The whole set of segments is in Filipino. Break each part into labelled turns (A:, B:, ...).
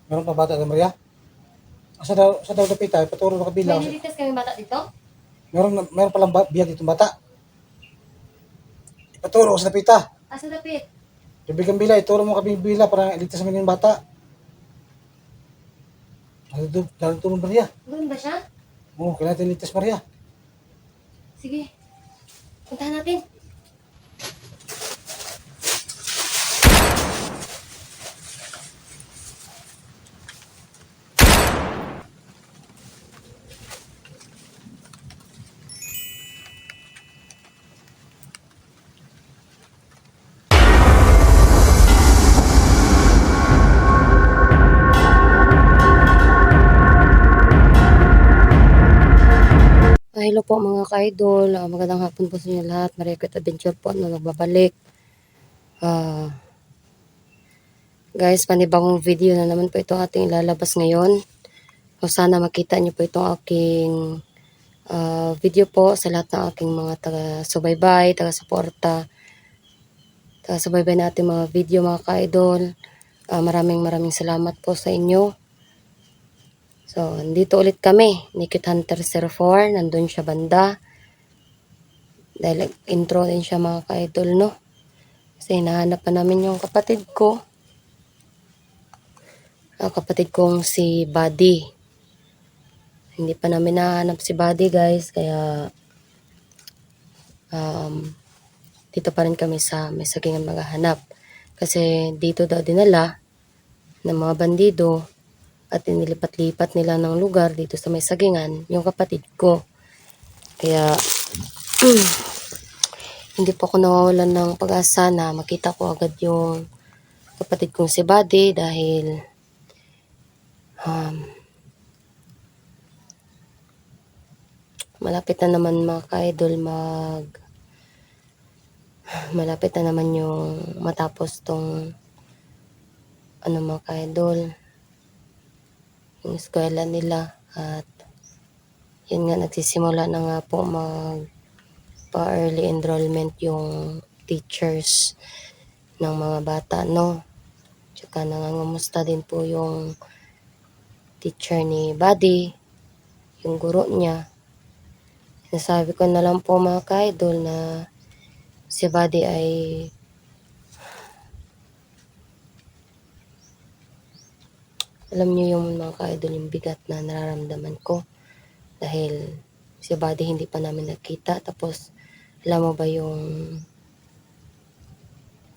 A: Meron pa bata na Maria? Sa daw dapita, paturo na kabilang.
B: May nilitas kami bata dito?
A: Meron palang biya dito bata. Paturo ko sa dapita.
B: Asa dapit?
A: Bibigang bila, ituro mo kami bila para iligtas namin yung bata. Dalutulong Maria.
B: Doon ba siya?
A: Oo, kailangan natin iligtas Maria.
B: Sige. Puntahan natin. Hello po mga ka-idol. Magandang hapon po sa inyo lahat. Maria Cute Adventure po na nagbabalik. Guys, panibagong video na naman po ito ating ilalabas ngayon. So, sana makita niyo po itong aking video po sa lahat ng aking mga taga-subaybay, taga-suporta, taga-subaybay na ating mga video mga ka-idol. Maraming salamat po sa inyo. So, dito ulit kami, Nikit Hunter 04, nandun siya banda. Dahil intro din siya mga ka-idol, no? Kasi hinahanap pa namin yung kapatid ko. Kapatid kong si Buddy. Hindi pa namin nahanap si Buddy guys, kaya dito pa rin kami sa may sagingan maghahanap. Kasi dito daw dinala ng mga bandido at inilipat-lipat nila ng lugar dito sa may sagingan yung kapatid ko. Kaya hindi po ako nawawalan ng pag-asa na makita ko agad yung kapatid kong si Buddy dahil malapit na naman mga ka-idol malapit na naman yung matapos tong mga ka-idol yung eskwela nila at yun nga nagsisimula na nga po pa early enrollment yung teachers ng mga bata, no? Tsaka nangangumusta din po yung teacher ni Buddy, yung guro niya. Nasabi ko na lang po mga ka-idol na si Buddy ay alam niyo yung mga ka-idol yung bigat na nararamdaman ko dahil si Buddy hindi pa namin nakita. Tapos alam mo ba yung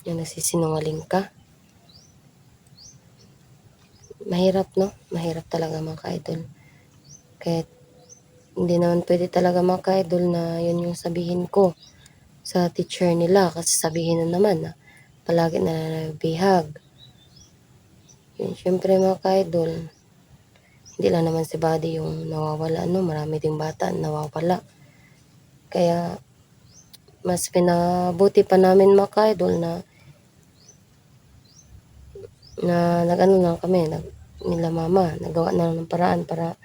B: nagsisinungaling ka? Mahirap, no? Mahirap talaga mga ka-idol. Kaya hindi naman pwede talaga mga ka-idol na yun yung sabihin ko sa teacher nila kasi sabihin na naman na palagi na bihag. Yun, syempre mga ka-idol, hindi lang naman si Buddy yung nawawala, no? Marami ding bata nawawala. Kaya mas pinabuti pa namin mga ka-idol na nag-ano lang kami, nila mama, nagawa na lang ng paraan para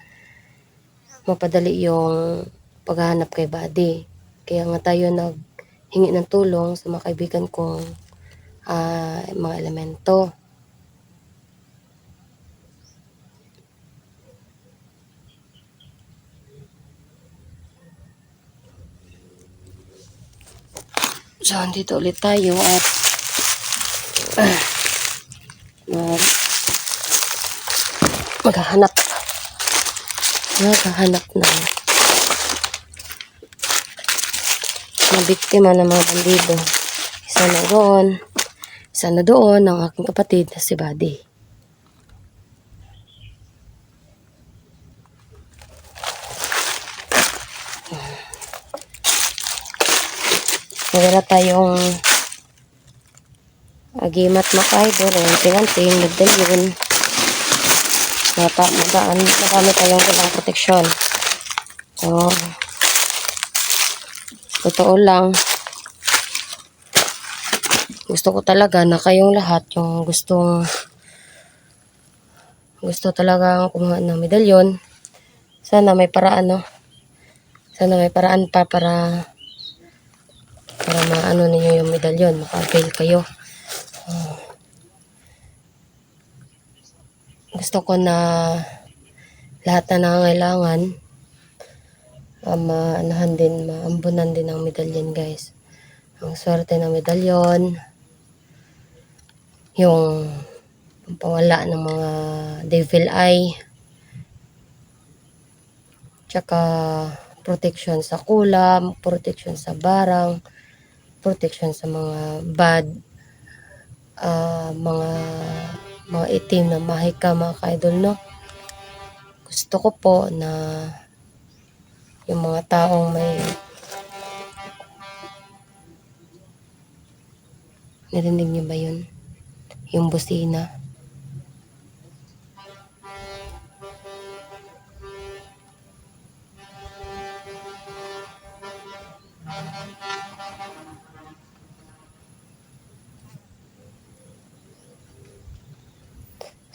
B: mapadali yung paghahanap kay Buddy. Kaya nga tayo naghingi ng tulong sa mga kaibigan kong mga elemento. So, andito ulit tayo at maghahanap ng mga biktima ng mga bandido. Isa na doon ang aking kapatid na si Buddy. Magara tayong agimat makaidol, anting-anting, nagdalyon. Madami tayong walang proteksyon. So, totoo lang, gusto ko talaga na kayong lahat yung gusto talaga kumuha ng medalyon. Sana may paraan, no? Sana may paraan pa para maano ninyo yung medalyon, maka-avail kayo. Gusto ko na lahat na nangangailangan, maanahan din, maambunan din ng medalyon, guys. Ang swerte ng medalyon, yung pampawala ng mga devil eye, tsaka protection sa kulam, protection sa barang, protection sa mga bad, mga itim na mahika, mga ka-idol, no? Gusto ko po na yung mga taong may narinig niyo ba yun? Yung busina.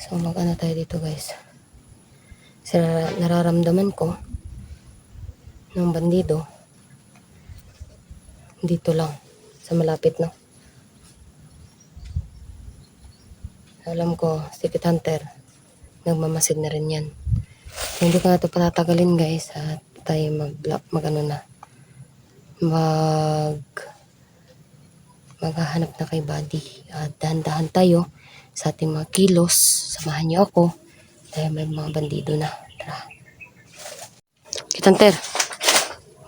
B: So mag-ano tayo dito, guys. Kasi nararamdaman ko ng bandido dito lang sa malapit, no? Alam ko, Secret Hunter, nagmamasid na rin yan. So, hindi ko na ito patatagalin, guys, at tayo maghahanap na kay Buddy. At dahan-dahan tayo sa ating mga kilos. Samahan niyo ako dahil may mga bandido na. Tara. Secret Hunter,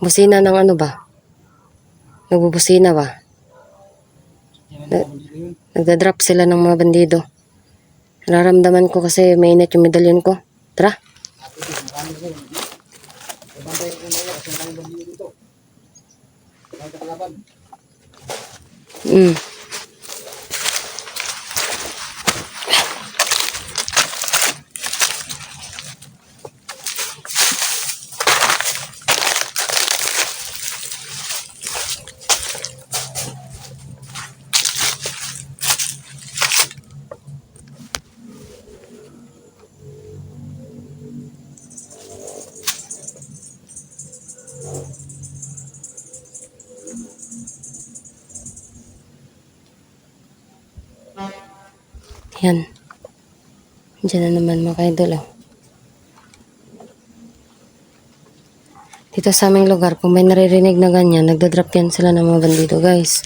B: busina ng ano ba? Nagbubusina ba? Nagdadrop sila ng mga bandido. Nararamdaman ko kasi mainit yung medalyon ko. Tara. Mm. Yan. Diyan na naman, mga ka-idol, oh. Dito sa aming lugar, kung may naririnig na ganyan, nagdadrop yan sila ng mga bandido, guys.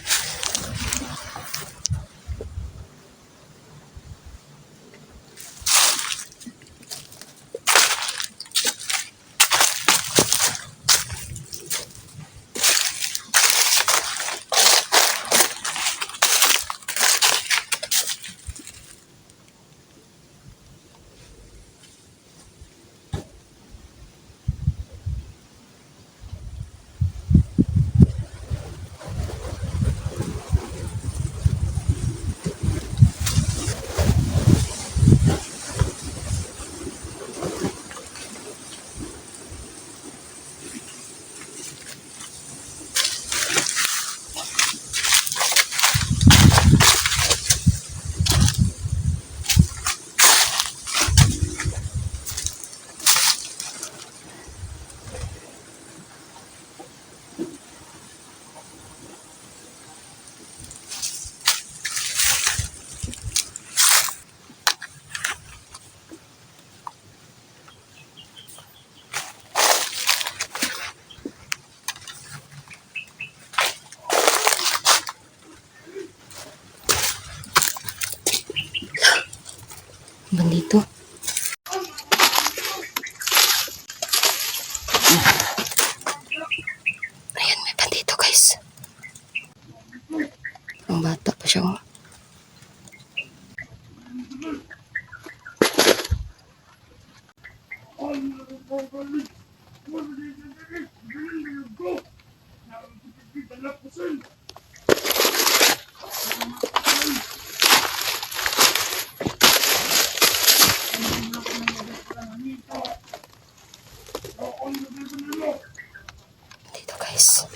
B: Bandito. Ayan, may bandito, guys. Ang bata pa siya, oh. Dito, guys.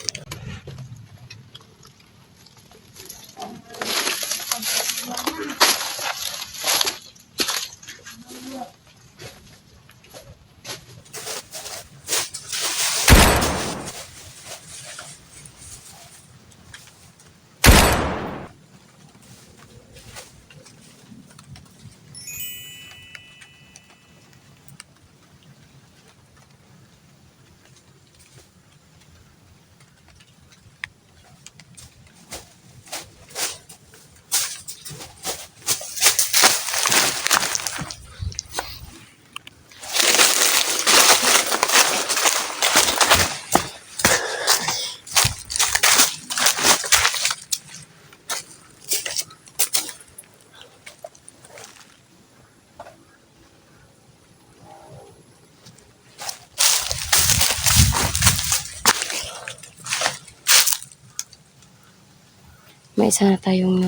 B: isa na tayong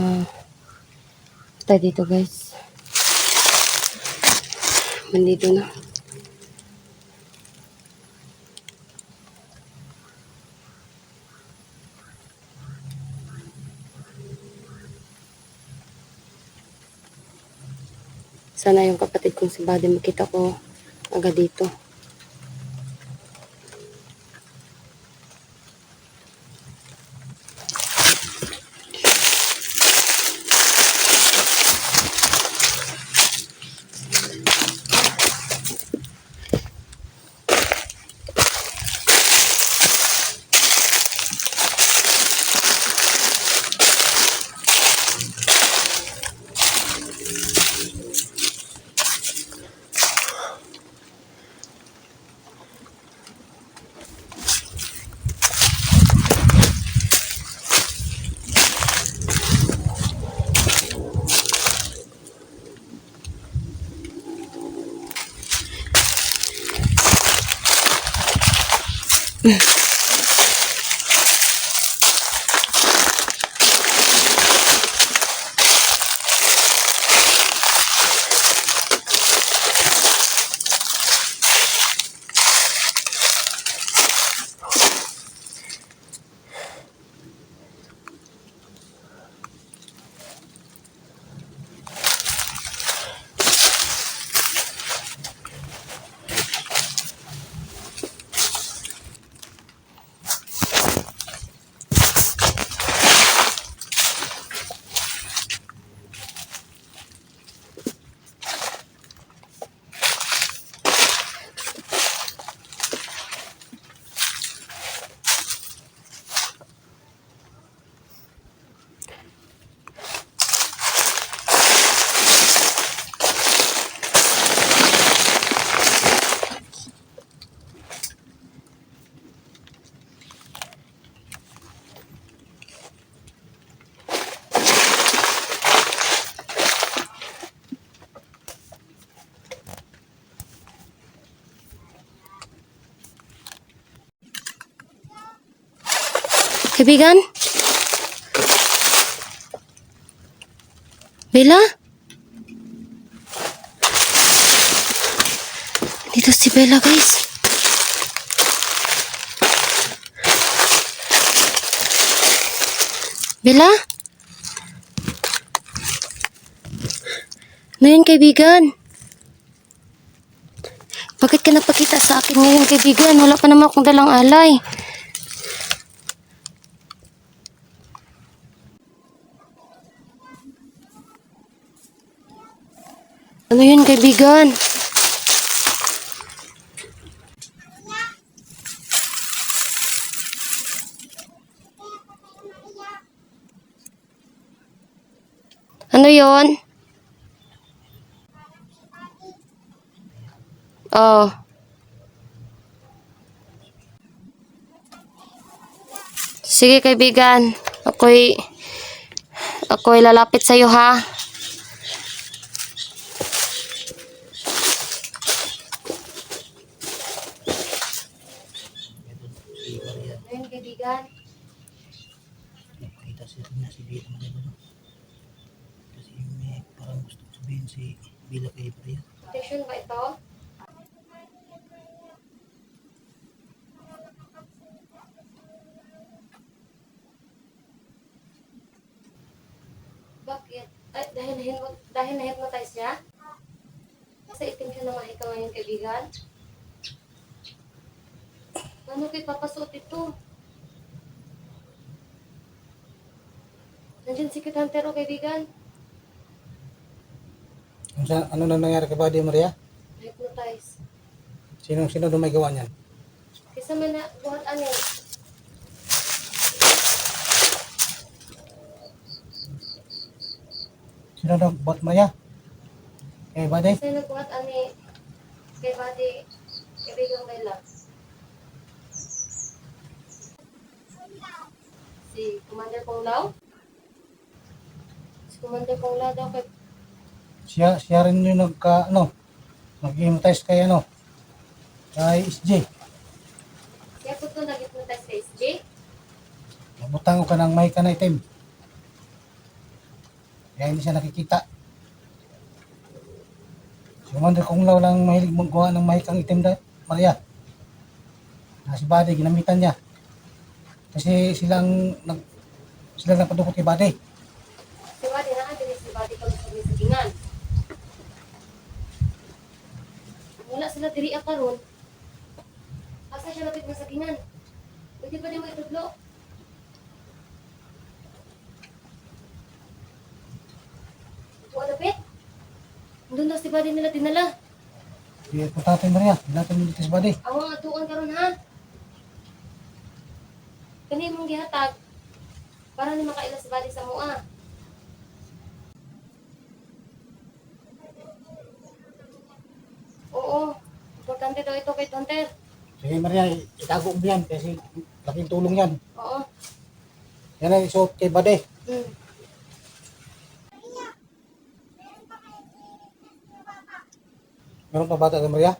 B: patay dito guys. Bandito na. Sana yung kapatid kong si Buddy makita ko agad dito. Kaibigan? Bella? Dito si Bella guys. Bella? Ano yun kaibigan? Bakit ka napakita sa akin ngayon kaibigan? Wala pa naman akong dalang alay. Ano yun kaibigan? Ano yun? Oh. Sige kaibigan. Ako'y lalapit sa iyo ha. Ayun kaibigan.
A: Nakita siya niya si Bila magano. Kasi may parang gusto sabihin si Bila kay Maria.
B: Protection ba ito? Bakit? Ay, dahil na-hypnotize siya? Sa itim siya na mahika ngayon, kaibigan? Ano kay papasuot ito? Nandiyan si Cute Hunter, oh, kaibigan.
A: Ano na nangyari kay Buddy Maria?
B: Na-hypnotize.
A: Sino may gawa niyan?
B: Kaysa man na buhat ano.
A: Sino daw buat Maya? Kay Buddy?
B: Kaysa nagbuhat ani kay Buddy, kaibigang Bella. Si Commander Ponglaw? Si Commander Ponglaw daw kay
A: Siya rin yung nag-hypnotize kay kay SJ.
B: siya po ito nag-hypnotize kay SJ.
A: Nabutang ko ka ng may kanay itim. Kaya hindi siya nakikita. Si Commander Kung Lao lang mahilig magawa ng mahikang itim na Maria. Na si Buddy, ginamitan niya. Kasi silang nagpadukot kay Buddy.
B: Si Buddy, nakadilis si Buddy kami sa sagingan. Wala sila diri karon. Asa siya lapit na sagingan? Pwede ba di mo itudlo? Tuwa lapit? Doon daw si Buddy nila dinala.
A: Kaya po Tatay Maria, hindi natin dito si Buddy.
B: Awang atuon karon ha. Kani mong gihatag para ni makaila si Buddy sa mua. Oo. Importante daw ito kay Tonter.
A: Sige Maria, itago mo yan kasi laking tulong yan.
B: Oo.
A: Yan ang isuot kay Buddy.
B: Hmm.
A: Meron pa bata Tatay Maria?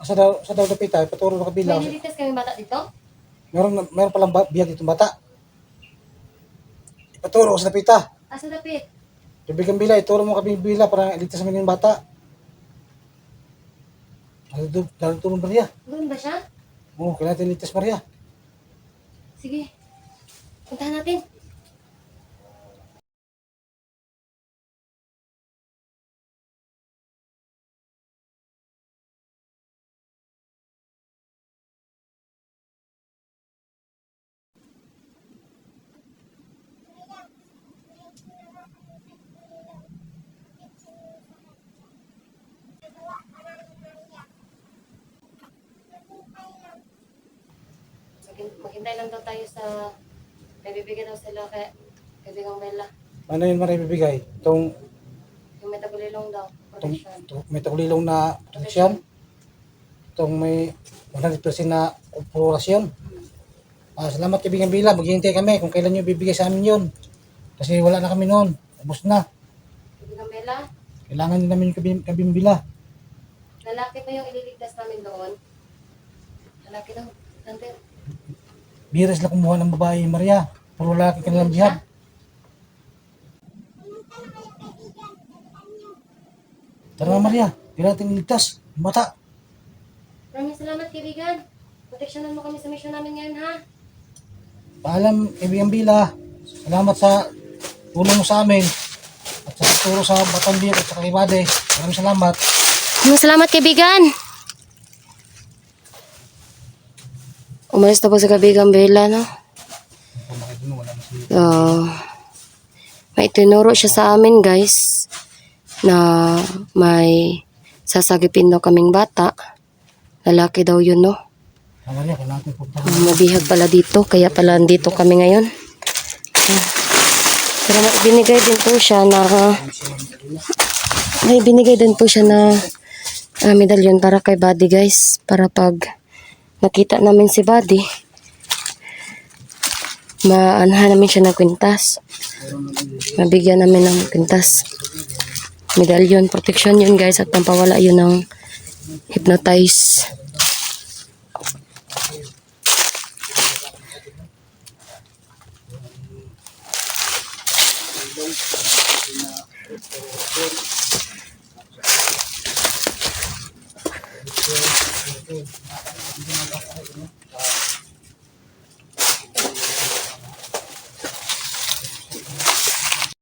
A: Sa daw dapita, paturo na kabila.
B: May nilitas kami bata dito?
A: Meron palang biyag itong bata. Ipaturo ko sa dapita.
B: Asa dapit?
A: Tubig ang bila, ituro mo kami bila para iligtas namin yung bata. Dalang tulong Maria.
B: Doon ba siya?
A: Oo, kailangan natin iligtas Maria.
B: Sige. Puntahan natin. Maghintay lang daw tayo sa... May bibigyan daw sila kay kaibigang Bella.
A: Ano yun Maria bibigay? Itong
B: Yung may tagulilong daw. Protection.
A: may takulilong na proteksyon. Itong may 100% na operasyon. Salamat kaibigan Bila, maghihintay kami kung kailan nyo bibigay sa amin yun. Kasi wala na kami noon. Ubus na.
B: Kaibigang Bella,
A: Kailangan nyo namin yung kaibigan Bila.
B: lalaki pa yung ililigtas namin doon. Lalaki daw. Hunter.
A: Biras lang kumuha ng babae Maria. Puro lalaki ka nalang bihag. Tara na Maria, kailangan natin iligtas. Yung bata.
B: Maraming salamat kaibigan. Proteksyonan mo kami sa mission namin ngayon ha.
A: Paalam kaibigan Bila. Salamat sa tulong mo sa amin. At sa turo sa Batang Biyag at sa kay Buddy. Maraming salamat.
B: Maraming salamat kaibigan. Umalis na po sa kaibigang Bella, no? May tinuro siya sa amin, guys, na may sasagipin daw kaming bata. Lalaki daw yun, no?
A: Maria, kailangan natin puntahan.
B: Mabihag pala dito, kaya pala dito kami ngayon. Pero binigay din po siya na medalyon para kay Buddy, guys, para pag nakita namin si Buddy, maanahan namin siya ng kwintas. Mabigyan namin ng kwintas. Medalyon, protection yun guys, at pampawala yun ng hypnotize.